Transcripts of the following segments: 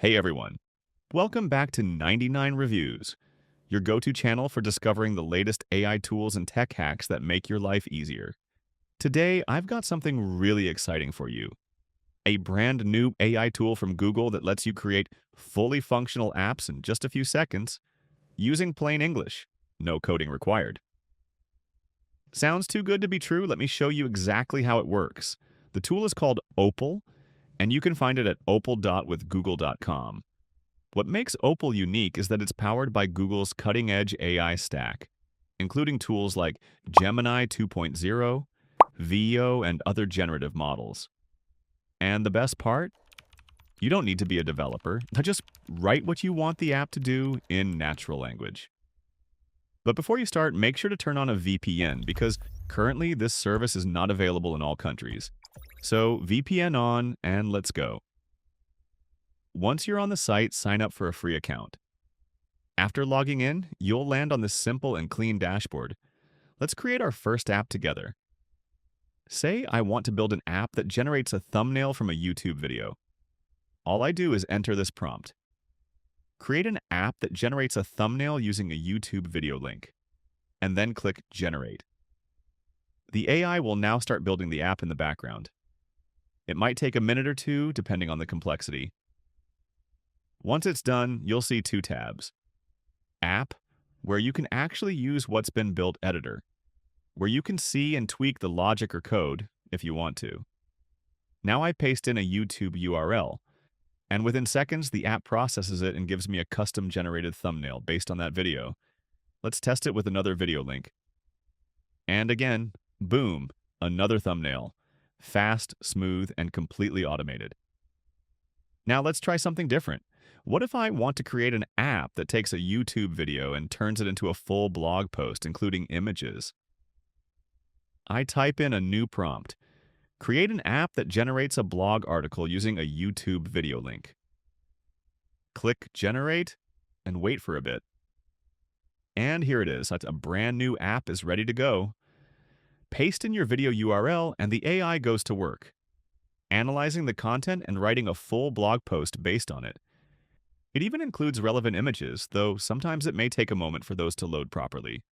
Hey everyone, welcome back to 99 Reviews, your go-to channel for discovering the latest AI tools and tech hacks that make your life easier. Today, I've got something really exciting for you. A brand new AI tool from Google that lets you create fully functional apps in just a few seconds using plain English, no coding required. Sounds too good to be true? Let me show you exactly how it works. The tool is called Opal, and you can find it at opal.withgoogle.com. What makes Opal unique is that it's powered by Google's cutting-edge AI stack, including tools like Gemini 2.0, VO, and other generative models. And the best part? You don't need to be a developer. Just write what you want the app to do in natural language. But before you start, make sure to turn on a VPN because currently this service is not available in all countries. So VPN on and let's go. Once you're on the site, sign up for a free account. After logging in, you'll land on this simple and clean dashboard. Let's create our first app together. Say I want to build an app that generates a thumbnail from a YouTube video. All I do is enter this prompt. Create an app that generates a thumbnail using a YouTube video link, and then click Generate. The AI will now start building the app in the background. It might take a minute or two, depending on the complexity. Once it's done, you'll see two tabs. App, where you can actually use what's been built editor, where you can see and tweak the logic or code if you want to. Now I paste in a YouTube URL, and within seconds, the app processes it and gives me a custom-generated thumbnail based on that video. Let's test it with another video link. And again, boom, another thumbnail. Fast, smooth, and completely automated. Now let's try something different. What if I want to create an app that takes a YouTube video and turns it into a full blog post, including images? I type in a new prompt. Create an app that generates a blog article using a YouTube video link. Click Generate and wait for a bit. And here it is. A brand new app is ready to go. Paste in your video URL and the AI goes to work, analyzing the content and writing a full blog post based on it. It even includes relevant images, though sometimes it may take a moment for those to load properly.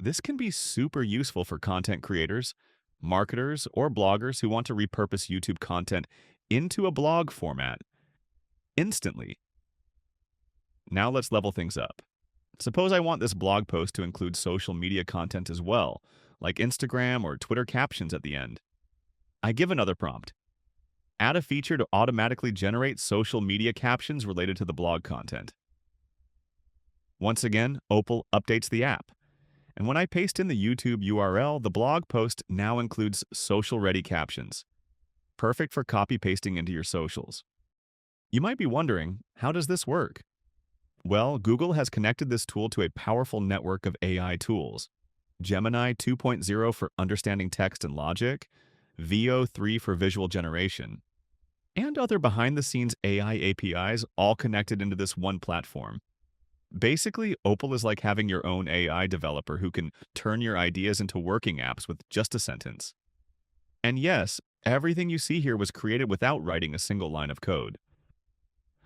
This can be super useful for content creators, marketers, or bloggers who want to repurpose YouTube content into a blog format instantly. Now let's level things up. Suppose I want this blog post to include social media content as well, like Instagram or Twitter captions at the end. I give another prompt. Add a feature to automatically generate social media captions related to the blog content. Once again, Opal updates the app. And when I paste in the YouTube URL, the blog post now includes social-ready captions. Perfect for copy-pasting into your socials. You might be wondering, how does this work? Well, Google has connected this tool to a powerful network of AI tools. Gemini 2.0 for understanding text and logic, VO 3 for visual generation, and other behind-the-scenes AI APIs all connected into this one platform. Basically, Opal is like having your own AI developer who can turn your ideas into working apps with just a sentence. And yes, everything you see here was created without writing a single line of code.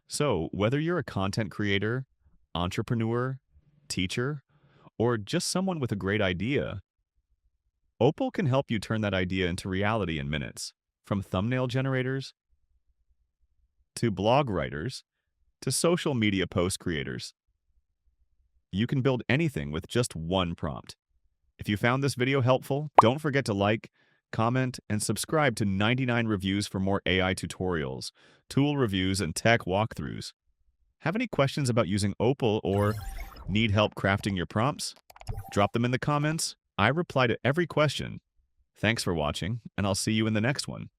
So, whether you're a content creator, entrepreneur, teacher, or just someone with a great idea, Opal can help you turn that idea into reality in minutes, from thumbnail generators to blog writers to social media post creators. You can build anything with just one prompt. If you found this video helpful, don't forget to like, comment, and subscribe to 99 Reviews for more AI tutorials, tool reviews, and tech walkthroughs. Have any questions about using Opal or need help crafting your prompts? Drop them in the comments. I reply to every question. Thanks for watching, and I'll see you in the next one.